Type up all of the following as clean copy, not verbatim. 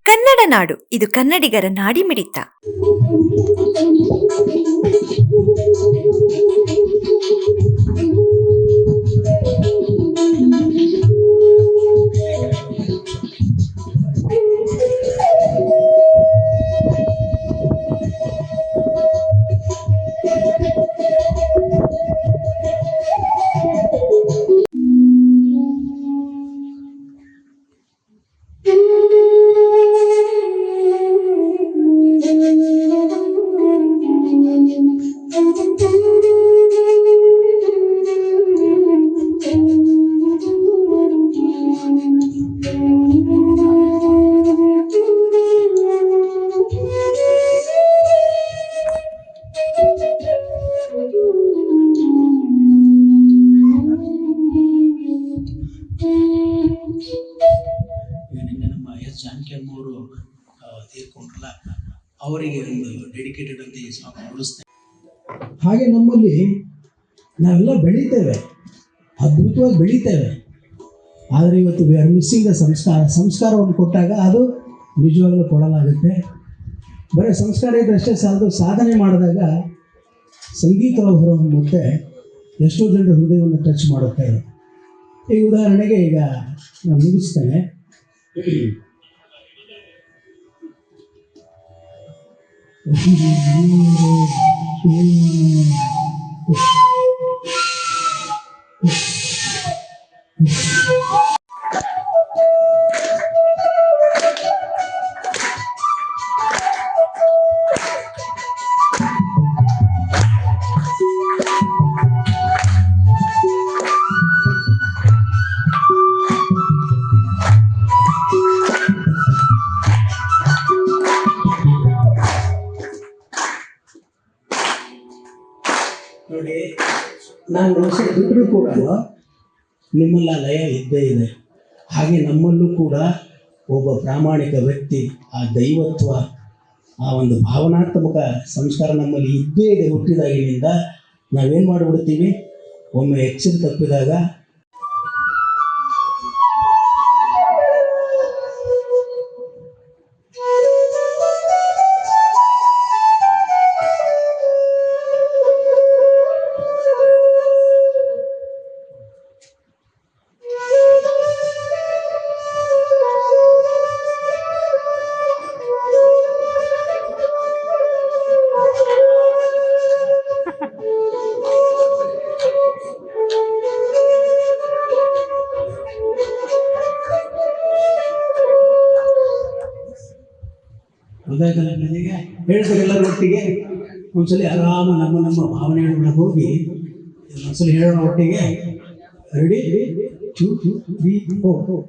ಕನ್ನಡ ನಾಡು, ಇದು ಕನ್ನಡಿಗರ ನಾಡಿಮಿಡಿತ. ಜಾನಕಿಯಮ್ಮವರು ತೀರ್ಕೊಂಡ್ರಲ್ಲ, ಅವರಿಗೆ ಒಂದು ಡೆಡಿಕೇಟೆಡ್ ಅಂತ ಈ ಸಾಂಗ್ ನುಡಿಸ್ತೇನೆ. ಹಾಗೆ ನಮ್ಮಲ್ಲಿ ನಾವೆಲ್ಲ ಬೆಳೀತೇವೆ, ಅದ್ಭುತವಾಗಿ ಬೆಳೀತೇವೆ. ಆದರೆ ಇವತ್ತು ವಿ ಆರ್ ಮಿಸ್ಸಿಂಗ್ ದ ಸಂಸ್ಕಾರವನ್ನು ಕೊಟ್ಟಾಗ ಅದು ನಿಜವಾಗಲೂ ಕೊಡಲಾಗುತ್ತೆ. ಬರೀ ಸಂಸ್ಕಾರ ಇದ್ದರೆ ಅಷ್ಟೇ ಸಾಲದು. ಸಾಧನೆ ಮಾಡಿದಾಗ ಸಂಗೀತ ಹೊರಹೊಮ್ಮುತ್ತೆ, ಎಷ್ಟೋ ಜನರ ಹೃದಯವನ್ನು ಟಚ್ ಮಾಡುತ್ತೆ. ಈ ಉದಾಹರಣೆಗೆ ಈಗ ನಾನು ಮುಗಿಸ್ತೇನೆ. ನೋಡಿ, ನಾನು ನುಡಿಸಿದ್ರು ಕೂಡ ನಿಮ್ಮಲ್ಲ ಲಯ ಇದ್ದೇ ಇದೆ. ಹಾಗೆ ನಮ್ಮಲ್ಲೂ ಕೂಡ ಒಬ್ಬ ಪ್ರಾಮಾಣಿಕ ವ್ಯಕ್ತಿ, ಆ ದೈವತ್ವ, ಆ ಒಂದು ಭಾವನಾತ್ಮಕ ಸಂಸ್ಕಾರ ನಮ್ಮಲ್ಲಿ ಇದ್ದೇ ಇದೆ. ಹುಟ್ಟಿದಾಗಿನಿಂದ ನಾವೇನು ಮಾಡಿಬಿಡ್ತೀವಿ, ಒಮ್ಮೆ ಎಚ್ಚರ ತಪ್ಪಿದಾಗ ಗೊತ್ತಾಯ್ತಲ್ಲ ನನಗೆ. ಹೇಳ್ತಾರೆ ಎಲ್ಲರ ಒಟ್ಟಿಗೆ ಒಂದ್ಸಲಿ ಆರಾಮ ನಮ್ಮ ಭಾವನೆಗಳೊಳಗೆ ಹೋಗಿ ಒಂದ್ಸಲಿ ಹೇಳೋಣ ಒಟ್ಟಿಗೆ. ರೆಡಿ, 2 3 4.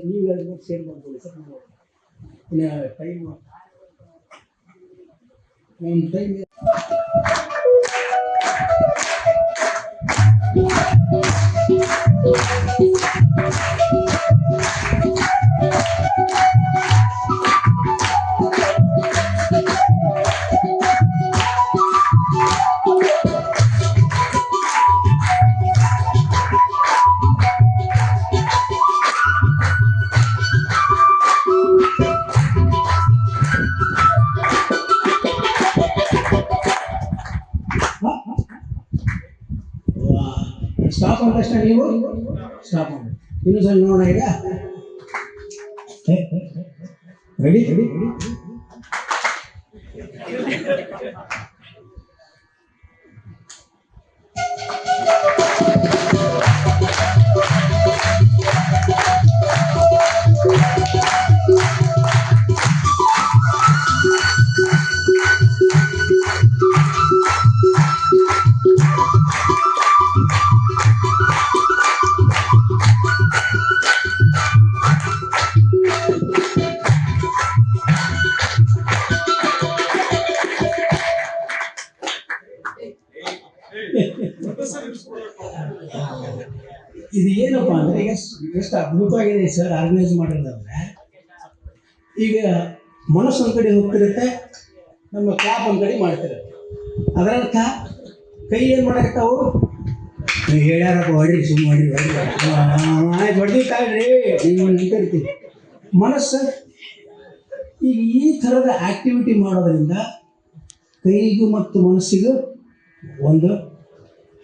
ನೀವೆಲ್ಲ ಶೇರ್ ಮಾಡ್ಕೊಳ್ಳಿ ಸರ್. ಟೈಮ್ ಒಂದು ಟೈಮ್ ತಕ್ಷಣ ನೀವು ಸ್ಟಾಪ್ ಮಾಡಿ. ಇನ್ನೊಂದ್ಸಲ ನೋಡೋಣ ಈಗ. ರೆಡಿ ರೆಡಿ ಇದು ಏನಪ್ಪ ಅಂದ್ರೆ ಈಗ ಎಷ್ಟು ಅದ್ಭುತವಾಗಿದೆ ಸರ್ ಆರ್ಗನೈಸ್ ಮಾಡಿರೋದಂದ್ರೆ, ಈಗ ಮನಸ್ಸು ಒಂದು ಕಡೆ ಹೋಗ್ತಿರುತ್ತೆ, ನಮ್ಮ ಕ್ಲಾಪ್ ಒಂದು ಕಡೆ ಮಾಡ್ತಿರುತ್ತೆ. ಅದರರ್ಥ ಕೈ ಏನು ಮಾಡಕತ್ತಾವು, ಹೇಳ್ಯಾರಪ್ಪ ಹೊಡ್ರಿ ಸುಮ್ಮ ಹೊಡ್ರಿ ಆಯ್ತು ಹೊಡ್ದಿ ಕಾಯ್ರಿ ನೀವು ನಿಂತಿರ್ತೀವಿ. ಮನಸ್ಸು ಈಗ ಈ ಥರದ ಆ್ಯಕ್ಟಿವಿಟಿ ಮಾಡೋದ್ರಿಂದ ಕೈಗೂ ಮತ್ತು ಮನಸ್ಸಿಗೂ ಒಂದು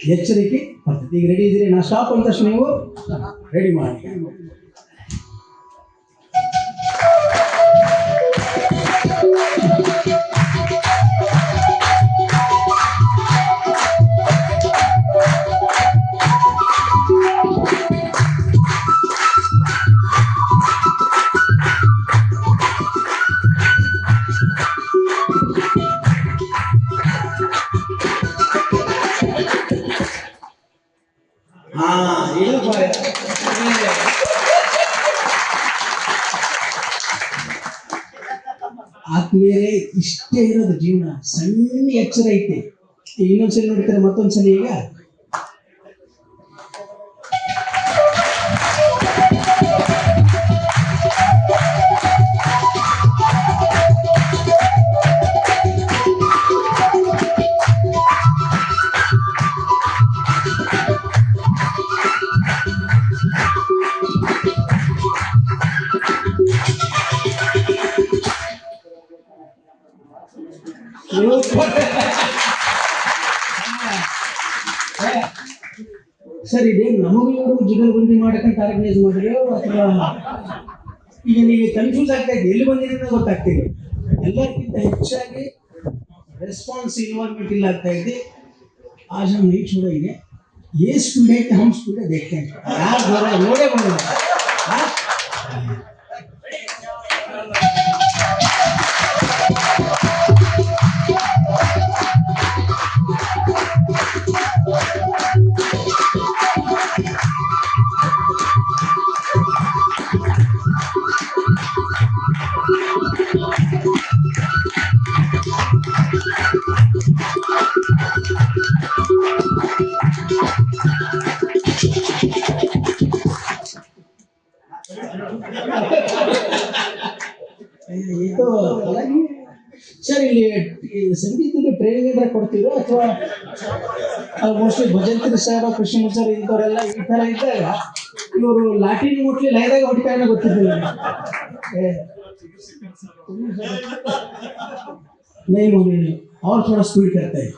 ಎಚ್ಚರಿಕೆ ಬರ್ತದೆ. ಈಗ ರೆಡಿ ಇದ್ದೀರಿ, ನಾ ಸ್ಟಾಪ್ ಅಂದ ತಕ್ಷಣ ನೀವು ರೆಡಿ ಮಾಡಿ. ಆತ್ಮೀಯರೇ, ಇಷ್ಟೇ ಇರೋದು ಜೀವನ. ಸಣ್ಣ ಎಚ್ಚರ ಐತೆ. ಇನ್ನೊಂದ್ಸಲಿ ನೋಡ್ತಾರೆ, ಮತ್ತೊಂದ್ಸಲಿ ಈಗ ಸರ್, ಇದೇನು ನಮಗೂ ಇವರು ಜಿಗಲ್ಬಂದಿ ಮಾಡಕ್ಕಂತ ಆರ್ಗನೈಸ್ ಮಾಡಿದ್ರು ಅಥವಾ ಈಗ ನೀವು ಕನ್ಫ್ಯೂಸ್ ಆಗ್ತಾ ಇದೆ, ಎಲ್ಲಿ ಬಂದಿದೆ ಅಂತ ಗೊತ್ತಾಗ್ತಿದೆ. ಎಲ್ಲಕ್ಕಿಂತ ಹೆಚ್ಚಾಗಿ ರೆಸ್ಪಾನ್ಸ್ इन्वॉल्वमेंट ಇಲ್ಲ ಆಗ್ತಾ ಇದೆ. आज हम नहीं छोड़ेंगे, ये स्पीड है कि हम स्पीड देखते हैं यार, जरा नोड़े बोलो। ಇದು ಸರ್, ಇಲ್ಲಿ ಸಂಗೀತದ ಟ್ರೈನಿಂಗ್ ಏನಾರ ಕೊಡ್ತೀರೋ ಅಥವಾ mostly Bhajantri sir, Krishna sir ಇಂಥವರೆಲ್ಲ ಈ ಥರ ಇದ್ದಾಗ ಇವರು ಲಾಟಿನ್ ಮುಟ್ಲಿ ಲೈದಾಗ ಹೊಡಿತಾನೆ ಗೊತ್ತಿದ್ದಿಲ್ಲ. नहीं मम्मी, और थोड़ा स्पीड करते हैं.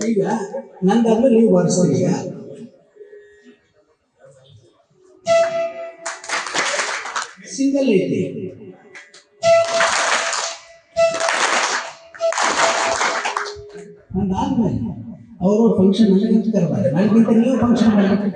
ಈಗ ನಂದಾದ್ಮೇಲೆ ನೀವು ಬರ್ಸ್ತೀರಿ. ಈಗ ಸಿಂಗಲ್ ಐತಿ, ನಂದಾದ್ಮೇಲೆ ಅವರು ಫಂಕ್ಷನ್ ನನಗಂತ ಕರಬಾರ್ದು, ನನಗಿಂತ ನೀವು ಫಂಕ್ಷನ್ ಮಾಡಬೇಕು.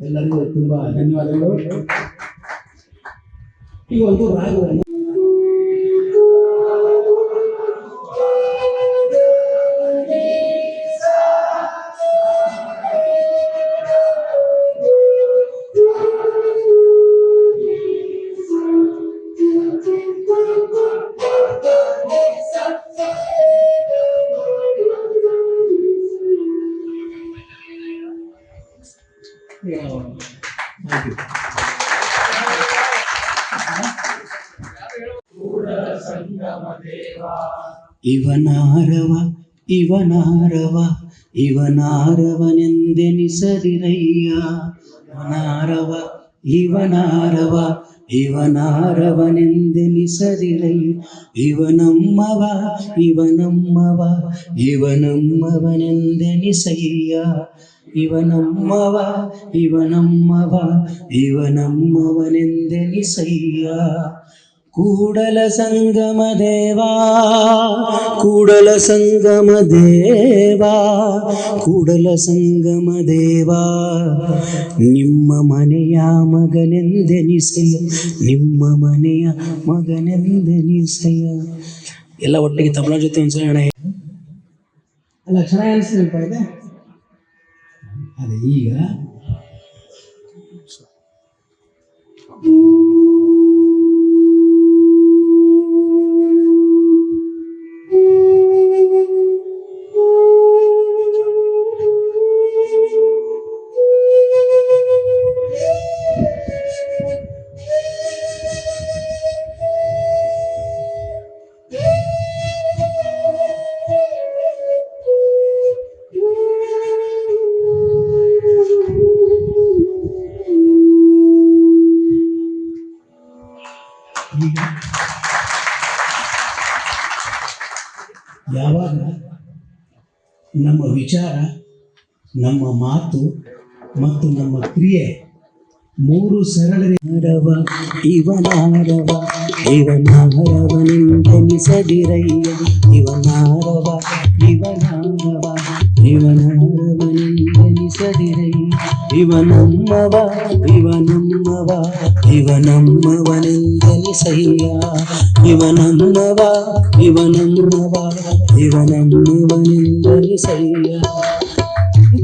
ಎಲ್ಲರಿಗೂ ತುಂಬ ಧನ್ಯವಾದಗಳು. ಈಗ ಒಂದು ರಾಗವನ್ನು ಇವನಾರವ ಇವನಾರವ ಇವನಾರವನೆಂದೆನಿಸದಿರಯ್ಯ. ಇವನಾರವ ಇವನಾರವ ಇವನಾರವನೆಂದೆನಿಸದಿರಯ್ಯ. ಇವನಮ್ಮವ ಇವನಮ್ಮವ ಇವನಮ್ಮವನೆಂದೆನಿಸಯ್ಯ. ಇವನಮ್ಮವ ಇವನಮ್ಮವ ಇವನಮ್ಮವನೆಂದೆನಿಸಯ್ಯ. ಕೂಡಲ ಸಂಗಮ ದೇವಾ ಕೂಡಲ ಸಂಗಮ ದೇವಾ ಕೂಡಲ ಸಂಗಮ ದೇವಾ, ನಿಮ್ಮ ಮನೆಯ ಮಗನೆಂದೆನಿಸೆಯ ನಿಮ್ಮ ಮನೆಯ ಮಗನೆಂದೆನಿಸೆಯ. ಎಲ್ಲ ಒಟ್ಟಿಗೆ ತಬಲಾ ಜೊತೆ ಒಂದ್ಸಲ ಅಣ್ಣ. ಅಲ್ಲ ಚೆನ್ನಾಗಿ ಅನಿಸ್ಲಿಲ್ಪ ಇದೆ. ಅದೇ ಈಗ ಯಾವಾಗ ನಮ್ಮ ವಿಚಾರ, ನಮ್ಮ ಮಾತು ಮತ್ತು ನಮ್ಮ ಕ್ರಿಯೆ ಮೂರು ಸರಳರವ ಇವನಾರವ ಇವನಾರವನೆಂದೆನಿಸದಿರಯ್ಯ. ಇವನಾರವ ಇವನಾರವ ಇವನಾರವನೆಂದೆನಿಸದಿರಯ್ಯ. ಇವನಮ್ಮವ ಇವನಮ್ಮವ ಇವನಮ್ಮವನೆಂದೆನಿಸಯ್ಯ. ಇವನಮ್ಮವ ಇವನಮ್ಮವ ಇವನಮ್ಮವನೆಂದೆನಿಸಯ್ಯ.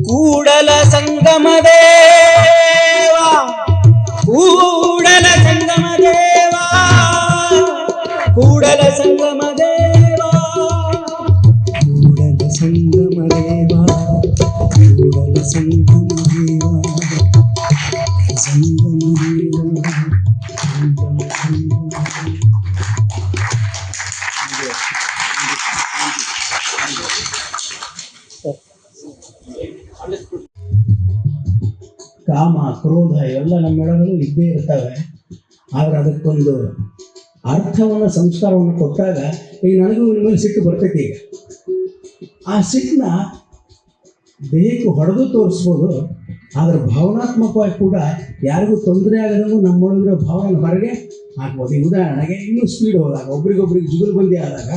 ಕೂಡಲ ಸಂಗಮ ದೇವಾ ಕೂಡಲ ಸಂಗಮ ದೇವಾ ಕೂಡಲ ಸಂಗಮ ದೇವಾ ಕೂಡಲ ಸಂಗಮ ದೇವಾ ಕೂಡಲ ಸಂಗಮ ದೇವಾ ಸಂಗಮ ದೇವಾ ಸಂಗಮ ಕಾಮ ಕ್ರೋಧ ಇವೆಲ್ಲ ನಮ್ಮೆಲ್ಲರಲ್ಲೂ ಇದ್ದೇ ಇರ್ತವೆ. ಆದರೆ ಅದಕ್ಕೊಂದು ಅರ್ಥವನ್ನು ಸಂಸ್ಕಾರವನ್ನು ಕೊಟ್ಟಾಗ ಈಗ ನನಗೂ ನಿಮ್ಮ ಮೇಲೆ ಸಿಟ್ಟು ಬರ್ತೈತಿ. ಈಗ ಆ ಸಿಟ್ಟನ್ನ ದೇಹಕ್ಕೆ ಹೊಡೆದು ತೋರಿಸ್ಬೋದು, ಆದರೆ ಭಾವನಾತ್ಮಕವಾಗಿ ಕೂಡ ಯಾರಿಗೂ ತೊಂದರೆ ಆಗದಂಗೂ ನಮ್ಮೊಳಗಿರೋ ಭಾವನೆ ಹೊರಗೆ ಹಾಕ್ಬೋದು. ಈ ಉದಾಹರಣೆಗೆ ಇನ್ನೂ ಸ್ಪೀಡ್ ಹೋದಾಗ, ಒಬ್ರಿಗೊಬ್ರಿಗೆ ಜುಗಲ್ಬಂದಿ ಆದಾಗ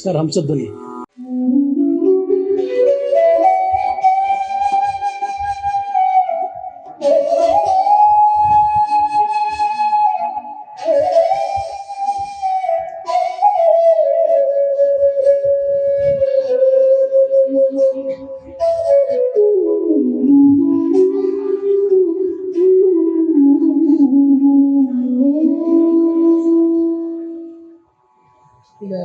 ಸರ್ ಹಂಸಧ್ವನಿ. ಈಗ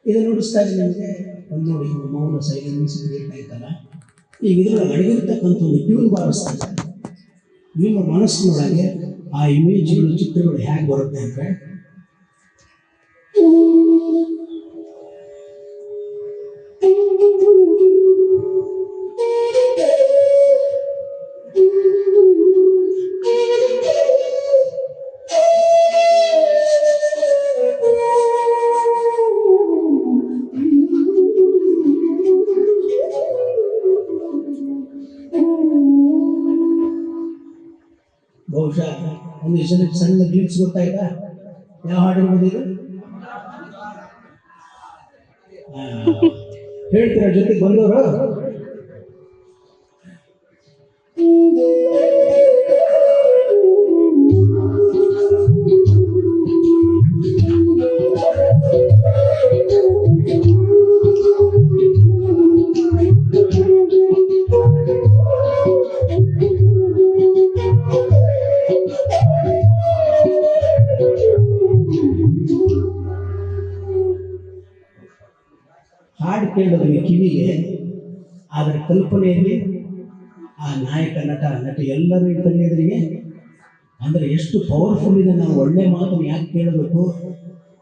ಇದು ನುಡಿಸ್ತಾ ಇದೆ ನಿಮಗೆ ಒಂದು ನೋಡಿ ಮೌನ ಸೈಲೆನ್ಸ್ ಕ್ರಿಯೇಟ್ ಆಯ್ತಲ್ಲ. ಈಗ ಇದ್ರೊಳಗೆ ಅಡಗಿರ್ತಕ್ಕಂಥ ಒಂದು ಟ್ಯೂನ್ ಬಾರಿಸ್ತಾ ಇದ್ದಾರೆ. ನಿಮ್ಮ ಮನಸ್ಸಿನೊಳಗೆ ಆ ಇಮೇಜ್ಗಳು ಚಿತ್ರಗಳು ಹೇಗೆ ಬರುತ್ತೆ ಅಂದರೆ, ಬಹುಶಃ ಒಂದು ಜನಕ್ಕೆ ಸಣ್ಣ ಗ್ಲಿಪ್ಸ್ ಗೊತ್ತಾಯ್ತಾ? ಯಾವ ಹಾಡು ಬಂದಿದೆ ಹೇಳ್ತೀರಾ ಜೊತೆಗೆ ಬಂದವರು? ಹಾಡು ಕೇಳಿದ್ರೆ ಕಿವಿಗೆ, ಅದರ ಕಲ್ಪನೆಯಲ್ಲಿ ಆ ನಾಯಕ ನಟಿ ಎಲ್ಲರೂ ಕಣ್ಣೆದುರಿಗೆ ಅಂದರೆ ಎಷ್ಟು ಪವರ್ಫುಲ್ ಇದೆ. ನಾವು ಒಳ್ಳೆ ಮಾತನ್ನು ಯಾಕೆ ಕೇಳಬೇಕು?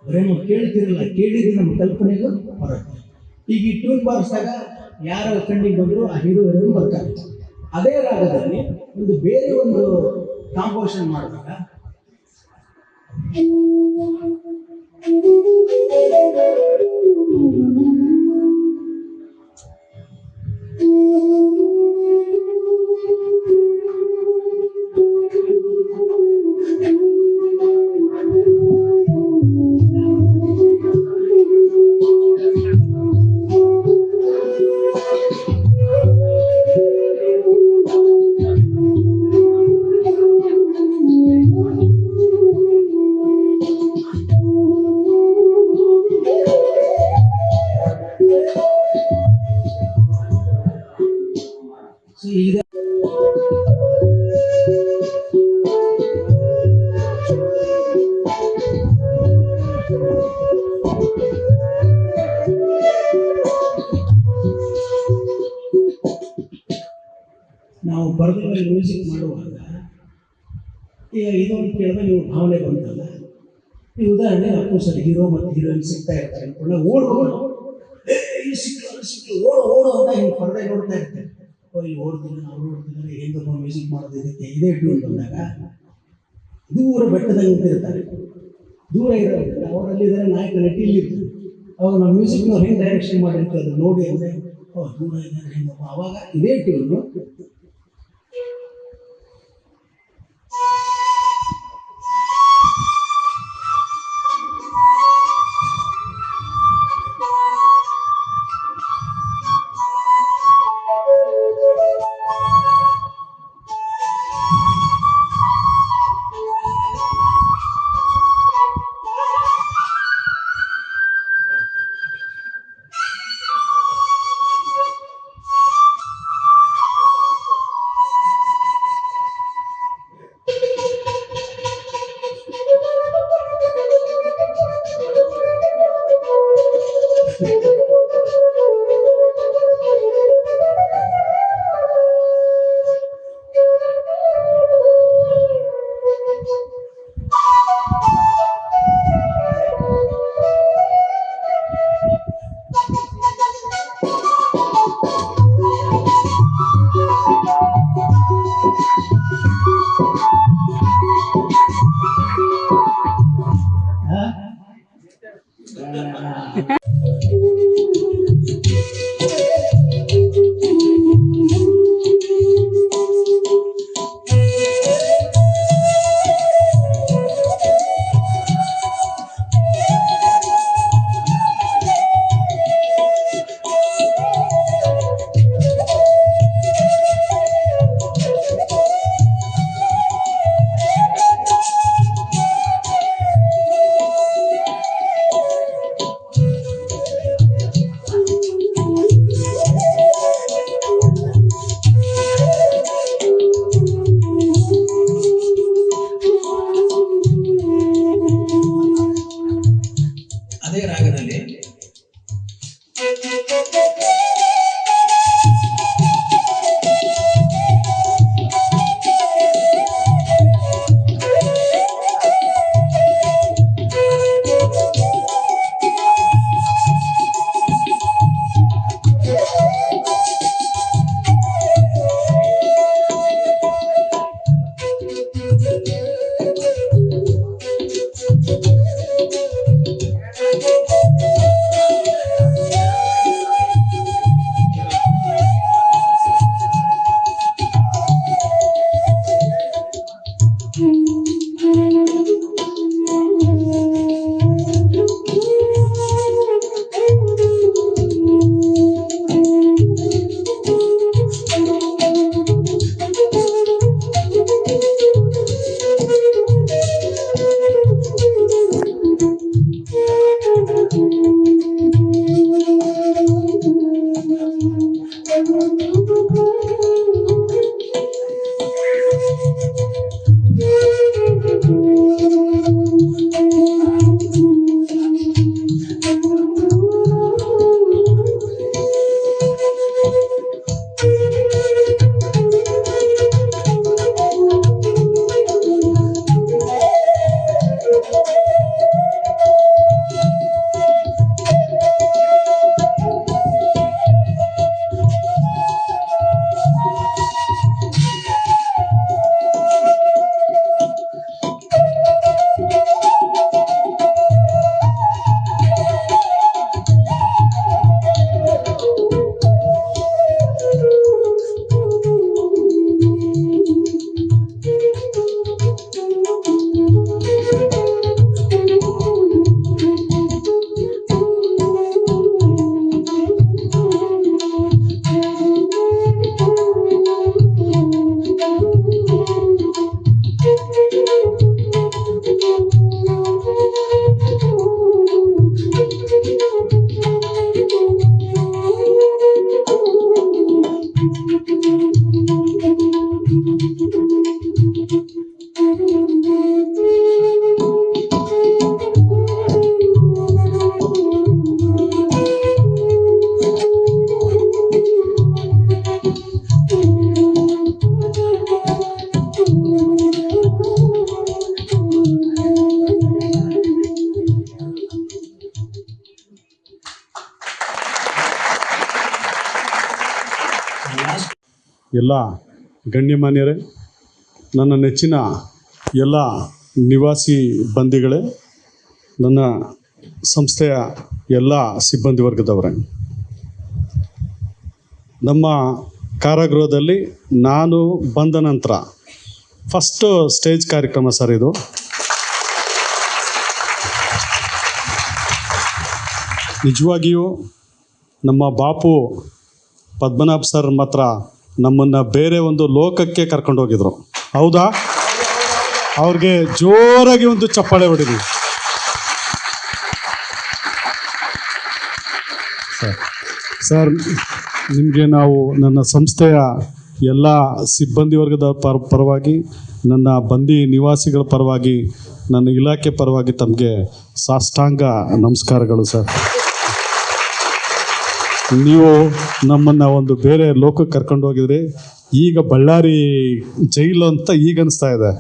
ಬರೀ ನಾವು ಕೇಳ್ತಿರಲ್ಲ, ಕೇಳಿದ್ರೆ ನಮ್ಮ ಕಲ್ಪನೆಗೂ ಬರುತ್ತೆ. ಈಗ ಈ ಟ್ಯೂನ್ ಬಾರಿಸಿದಾಗ ಯಾರ ಕಣ್ಣಿಗೆ ಬಂದರೂ ಆ ಹೀರೋ ಹೀರೋಯಿನ್ ಬರ್ತಾರೆ. ಅದೇ ರಾಗದಲ್ಲಿ ಒಂದು ಬೇರೆ ಒಂದು ಕಾಂಪೋಸಿಷನ್ ಮಾಡಿದಾಗ ಈಗ ನಾವು ಬರೆದ ಮ್ಯೂಸಿಕ್ ಮಾಡುವಾಗ ಈಗ ಇದೊಂದು ಕೇಳಿದ್ರೆ ನೀವು ಭಾವನೆ ಬಂತಲ್ಲ. ಈ ಉದಾಹರಣೆ ಅಪ್ಪು ಸರ್ ಹೀರೋ ಮತ್ತು ಹೀರೋಯಿನ್ ಸಿಗ್ತಾ ಇರ್ತಾರೆ ಅನ್ಕೊಂಡ ಓಡು ಸಿಕ್ಕಿ ಓಡು ಅಂತ ಹಿಂಗೆ ಪರದೆ ನೋಡ್ತಾ ಇರ್ತಾರೆ. ಇಲ್ಲಿ ಓಡ್ತಿದ್ದಾರೆ, ಅವ್ರು ಓಡ್ತಿದ್ದಾರೆ, ಹೆಂಗಪ್ಪ ಮ್ಯೂಸಿಕ್ ಮಾಡೋದು ಇದಕ್ಕೆ. ಇದೇ ಟ್ಯೂನ್ ಬಂದಾಗ ದೂರ ಬೆಟ್ಟದಾಗ ನಿಂತಿರ್ತಾರೆ, ದೂರ ಇರೋದಿಲ್ಲ, ಅವರಲ್ಲಿದ್ದಾರೆ ನಾಯಕ ನಟಿ ಇಲ್ಲಿರ್ತಾರೆ. ಅವಾಗ ನಾವು ಮ್ಯೂಸಿಕ್ನವ್ರು ಹೆಂಗೆ ಡೈರೆಕ್ಷನ್ ಮಾಡಿರ್ತೀವಿ ಅದು ನೋಡಿ ಅಂದರೆ ದೂರ ಇದ್ದಾರೆ ಹೆಂಗಪ್ಪ. ಅವಾಗ ಇದೇ ಟ್ಯೂನು ಎಲ್ಲ ಗಣ್ಯಮಾನ್ಯರೇ, ನನ್ನ ನೆಚ್ಚಿನ ಎಲ್ಲ ನಿವಾಸಿ ಬಂಧಿಗಳೇ, ನನ್ನ ಸಂಸ್ಥೆಯ ಎಲ್ಲ ಸಿಬ್ಬಂದಿ ವರ್ಗದವರೇ, ನಮ್ಮ ಕಾರಾಗೃಹದಲ್ಲಿ ನಾನು ಬಂದ ನಂತರ ಫಸ್ಟು ಸ್ಟೇಜ್ ಕಾರ್ಯಕ್ರಮ ಸರ್ ಇದು. ನಿಜವಾಗಿಯೂ ನಮ್ಮ ಬಾಪು ಪದ್ಮನಾಭ ಸರ್ ಮಾತ್ರ ನಮ್ಮನ್ನು ಬೇರೆ ಒಂದು ಲೋಕಕ್ಕೆ ಕರ್ಕೊಂಡೋಗಿದ್ರು. ಹೌದಾ? ಅವ್ರಿಗೆ ಜೋರಾಗಿ ಒಂದು ಚಪ್ಪಾಳೆ ಹೊಡಿದ್ವಿ. ಸರ್, ನಿಮಗೆ ನಾವು ನನ್ನ ಸಂಸ್ಥೆಯ ಎಲ್ಲ ಸಿಬ್ಬಂದಿ ವರ್ಗದ ಪರವಾಗಿ, ನನ್ನ ಬಂದಿ ನಿವಾಸಿಗಳ ಪರವಾಗಿ, ನನ್ನ ಇಲಾಖೆ ಪರವಾಗಿ ತಮಗೆ ಸಾಷ್ಟಾಂಗ ನಮಸ್ಕಾರಗಳು ಸರ್. ನೀವು ನಮ್ಮನ್ನು ಒಂದು ಬೇರೆ ಲೋಕಕ್ಕೆ ಕರ್ಕೊಂಡು ಹೋಗಿದ್ರಿ. ಈಗ ಬಳ್ಳಾರಿ ಜೈಲು ಅಂತ ಈಗ ಅನಿಸ್ತಾ ಇದೆ.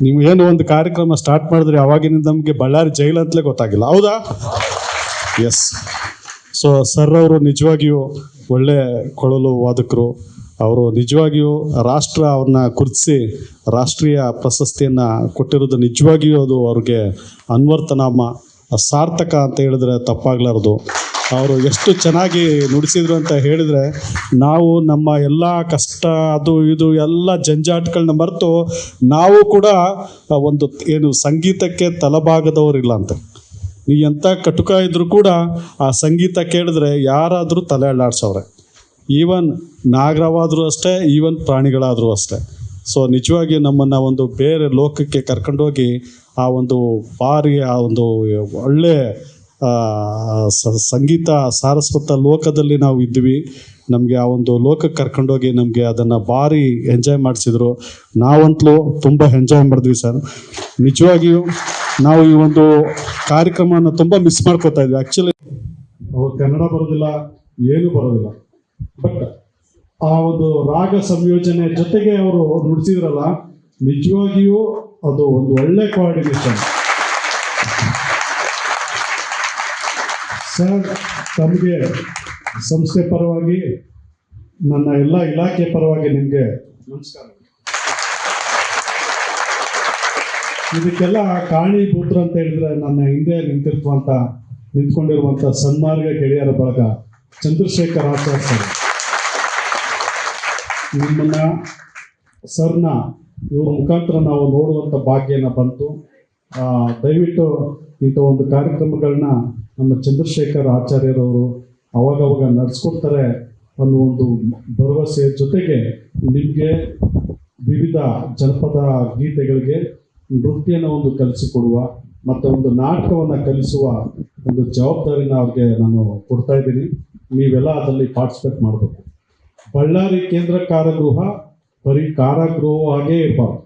ನೀವು ಏನು ಒಂದು ಕಾರ್ಯಕ್ರಮ ಸ್ಟಾರ್ಟ್ ಮಾಡಿದ್ರಿ, ಅವಾಗಿನಿಂದ ನಮಗೆ ಬಳ್ಳಾರಿ ಜೈಲು ಅಂತಲೇ ಗೊತ್ತಾಗಿಲ್ಲ. ಹೌದಾ? ಎಸ್. ಸೊ ಸರ್ ಅವರು ನಿಜವಾಗಿಯೂ ಒಳ್ಳೆ ಕೊಳಲು ವಾದಕರು. ಅವರು ನಿಜವಾಗಿಯೂ ರಾಷ್ಟ್ರ ಅವ್ರನ್ನ ಗುರುತಿಸಿ ರಾಷ್ಟ್ರೀಯ ಪ್ರಶಸ್ತಿಯನ್ನು ಕೊಟ್ಟಿರೋದು ನಿಜವಾಗಿಯೂ ಅದು ಅವ್ರಿಗೆ ಅನ್ವರ್ಥನಾಮ, ಸಾರ್ಥಕ ಅಂತ ಹೇಳಿದ್ರೆ ತಪ್ಪಾಗಲಾರ್ದು. ಅವರು ಎಷ್ಟು ಚೆನ್ನಾಗಿ ನುಡಿಸಿದ್ರು ಅಂತ ಹೇಳಿದರೆ, ನಾವು ನಮ್ಮ ಎಲ್ಲ ಕಷ್ಟ ಅದು ಇದು ಎಲ್ಲ ಜಂಜಾಟಗಳನ್ನ ಮರೆತು ನಾವು ಕೂಡ ಒಂದು ಏನು ಸಂಗೀತಕ್ಕೆ ತಲೆಬಾಗದವರಿಲ್ಲ ಅಂತ. ನೀವು ಎಂಥ ಕಟುಕ ಇದ್ದರೂ ಕೂಡ ಆ ಸಂಗೀತ ಕೇಳಿದ್ರೆ ಯಾರಾದರೂ ತಲೆ ಅಲ್ಲಾಡ್ಸವ್ರೆ. ಈವನ್ ನಾಗರವಾದರೂ ಅಷ್ಟೇ, ಈವನ್ ಪ್ರಾಣಿಗಳಾದರೂ ಅಷ್ಟೇ. ಸೊ ನಿಜವಾಗಿ ನಮ್ಮನ್ನು ಒಂದು ಬೇರೆ ಲೋಕಕ್ಕೆ ಕರ್ಕೊಂಡೋಗಿ ಆ ಒಂದು ಆ ಒಂದು ಒಳ್ಳೆ ಸಂಗೀತ ಸಾರಸ್ವತ ಲೋಕದಲ್ಲಿ ನಾವು ಇದ್ವಿ. ನಮಗೆ ಆ ಒಂದು ಲೋಕಕ್ಕೆ ಕರ್ಕೊಂಡೋಗಿ ನಮಗೆ ಅದನ್ನು ಭಾರಿ ಎಂಜಾಯ್ ಮಾಡಿಸಿದ್ರು. ನಾವಂತಲೂ ತುಂಬ ಎಂಜಾಯ್ ಮಾಡಿದ್ವಿ ಸರ್. ನಿಜವಾಗಿಯೂ ನಾವು ಈ ಒಂದು ಕಾರ್ಯಕ್ರಮವನ್ನು ತುಂಬ ಮಿಸ್ ಮಾಡ್ಕೋತಾ ಇದ್ವಿ. ಆ್ಯಕ್ಚುಲಿ ಅವ್ರು ಕನ್ನಡ ಬರೋದಿಲ್ಲ, ಏನೂ ಬರೋದಿಲ್ಲ, ಬಟ್ ಆ ಒಂದು ರಾಗ ಸಂಯೋಜನೆ ಜೊತೆಗೆ ಅವರು ನುಡಿಸಿದ್ರಲ್ಲ, ನಿಜವಾಗಿಯೂ ಅದು ಒಂದು ಒಳ್ಳೆ ಕೋಆರ್ಡಿನೇಷನ್. ಸರ್, ತಮಗೆ ಸಂಸ್ಥೆ ಪರವಾಗಿ, ನನ್ನ ಎಲ್ಲ ಇಲಾಖೆ ಪರವಾಗಿ ನಿಮಗೆ ನಮಸ್ಕಾರ. ಇದಕ್ಕೆಲ್ಲ ಕಾರಣೀಭೂತರು ಅಂತ ಹೇಳಿದ್ರೆ ನನ್ನ ಹಿಂದೆ ನಿಂತ್ಕೊಂಡಿರುವಂಥ ಸನ್ಮಾರ್ಗ ಗೆಳೆಯರ ಬಳಗ, ಚಂದ್ರಶೇಖರ್ ಆಚಾರ್ ಸರ್. ನಿಮ್ಮನ್ನ ಸರ್ನ ಇವ್ರ ಮುಖಾಂತರ ನಾವು ನೋಡುವಂಥ ಭಾಗ್ಯನ ಬಂತು. ದಯವಿಟ್ಟು ಇಂಥ ಒಂದು ಕಾರ್ಯಕ್ರಮಗಳನ್ನ ನಮ್ಮ ಚಂದ್ರಶೇಖರ್ ಆಚಾರ್ಯರವರು ಅವಾಗವಾಗ ನಡೆಸ್ಕೊಡ್ತಾರೆ ಅನ್ನೋ ಒಂದು ಭರವಸೆ ಜೊತೆಗೆ ನಿಮಗೆ ವಿವಿಧ ಜನಪದ ಗೀತೆಗಳಿಗೆ ನೃತ್ಯನ ಒಂದು ಕಲಿಸಿಕೊಡುವ ಮತ್ತು ಒಂದು ನಾಟಕವನ್ನು ಕಲಿಸುವ ಒಂದು ಜವಾಬ್ದಾರಿನ ಅವ್ರಿಗೆ ನಾನು ಕೊಡ್ತಾ ಇದ್ದೀನಿ. ನೀವೆಲ್ಲ ಅದರಲ್ಲಿ ಪಾರ್ಟಿಸಿಪೇಟ್ ಮಾಡಬೇಕು. ಬಳ್ಳಾರಿ ಕೇಂದ್ರ ಕಾರಾಗೃಹ ಬರೀ ಕಾರಾಗೃಹವಾಗೇ ಇರಬಾರ್ದು,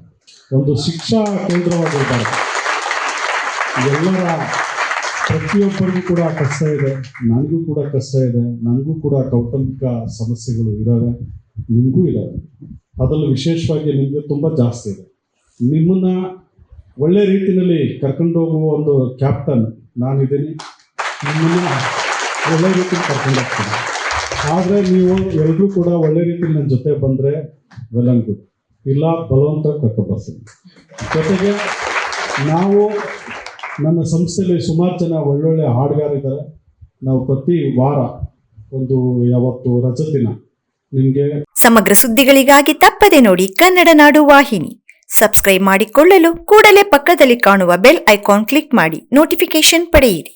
ಒಂದು ಶಿಕ್ಷಾ ಕೇಂದ್ರವಾಗಿರಬಾರ್ದು. ಎಲ್ಲರ ಪ್ರತಿಯೊಬ್ಬರಿಗೂ ಕೂಡ ಕಷ್ಟ ಇದೆ, ನನಗೂ ಕೂಡ ಕಷ್ಟ ಇದೆ, ನನಗೂ ಕೂಡ ಕೌಟುಂಬಿಕ ಸಮಸ್ಯೆಗಳು ಇದ್ದಾವೆ, ನಿಮಗೂ ಇದ್ದಾವೆ. ಅದರಲ್ಲೂ ವಿಶೇಷವಾಗಿ ನಿಮಗೆ ತುಂಬ ಜಾಸ್ತಿ ಇದೆ. ನಿಮ್ಮನ್ನು ಒಳ್ಳೆ ರೀತಿಯಲ್ಲಿ ಕರ್ಕೊಂಡು ಹೋಗುವ ಒಂದು ಕ್ಯಾಪ್ಟನ್ ನಾನಿದ್ದೀನಿ. ನಿಮ್ಮನ್ನು ಒಳ್ಳೆ ರೀತಿಯಲ್ಲಿ ಕರ್ಕೊಂಡು ಹೋಗ್ತೀನಿ. ಆದರೆ ನೀವು ಎಲ್ಲರೂ ಕೂಡ ಒಳ್ಳೆ ರೀತಿಯಲ್ಲಿ ನನ್ನ ಜೊತೆ ಬಂದರೆ ವೆಲ್ ಆ್ಯಂಡ್ ಗುಡ್, ಇಲ್ಲ ಬಲವಂತ ಕರ್ಕೊಂಡ್ಬರ್ತೀನಿ. ಜೊತೆಗೆ ನಾವು ನನ್ನ ಸಂಸ್ಥೆಯಲ್ಲಿ ಸುಮಾರು ಜನ ಒಳ್ಳೊಳ್ಳೆ ಹಾಡುಗಾರಿದ್ದಾರೆ. ನಾವು ಪ್ರತಿ ವಾರ ಒಂದು ಯಾವತ್ತು ರಜೆ ದಿನ ನಿಮಗೆ ಸಮಗ್ರ ಸುದ್ದಿಗಳಿಗಾಗಿ ತಪ್ಪದೆ ನೋಡಿ ಕನ್ನಡ ನಾಡು ವಾಹಿನಿ. ಸಬ್ಸ್ಕ್ರೈಬ್ ಮಾಡಿಕೊಳ್ಳಲು ಕೂಡಲೇ ಪಕ್ಕದಲ್ಲಿ ಕಾಣುವ ಬೆಲ್ ಐಕಾನ್ ಕ್ಲಿಕ್ ಮಾಡಿ ನೋಟಿಫಿಕೇಶನ್ ಪಡೆಯಿರಿ.